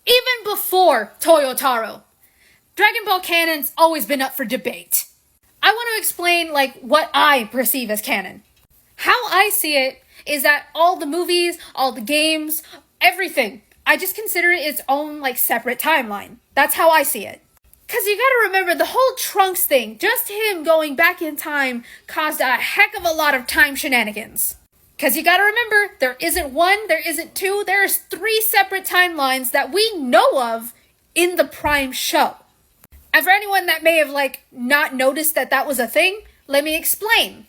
Even before Toyotaro, Dragon Ball canon's always been up for debate. I want to explain, what I perceive as canon. How I see it is that all the movies, all the games, everything, I just consider it its own, separate timeline. That's how I see it. Because you gotta remember, the whole Trunks thing, just him going back in time, caused a heck of a lot of time shenanigans. Because you gotta remember, there isn't one, there isn't two, there's 3 separate timelines that we know of in the Prime show. And for anyone that may have, not noticed that that was a thing, let me explain.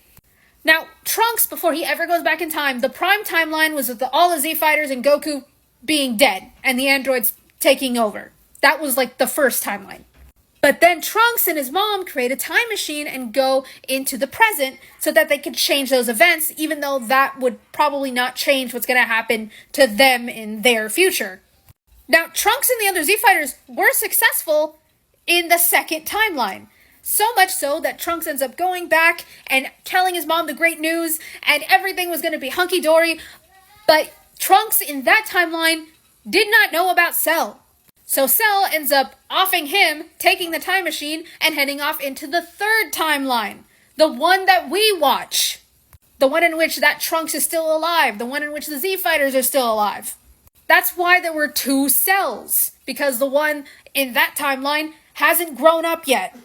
Now, Trunks, before he ever goes back in time, the Prime timeline was with all the Z Fighters and Goku being dead, and the androids taking over. That was, the first timeline. But then Trunks and his mom create a time machine and go into the present so that they could change those events, even though that would probably not change what's going to happen to them in their future. Now, Trunks and the other Z Fighters were successful in the second timeline. So much so that Trunks ends up going back and telling his mom the great news, and everything was going to be hunky-dory. But Trunks in that timeline did not know about Cell. So Cell ends up offing him, taking the time machine, and heading off into the third timeline. The one that we watch. The one in which that Trunks is still alive. The one in which the Z Fighters are still alive. That's why there were 2 Cells. Because the one in that timeline hasn't grown up yet.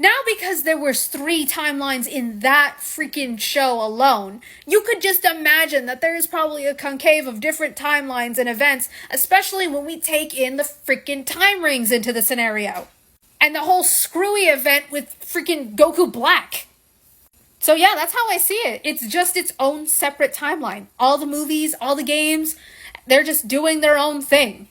Now, because there was 3 timelines in that freaking show alone, you could just imagine that there is probably a concave of different timelines and events, especially when we take in the freaking time rings into the scenario. And the whole screwy event with freaking Goku Black. So yeah, that's how I see it. It's just its own separate timeline. All the movies, all the games, they're just doing their own thing.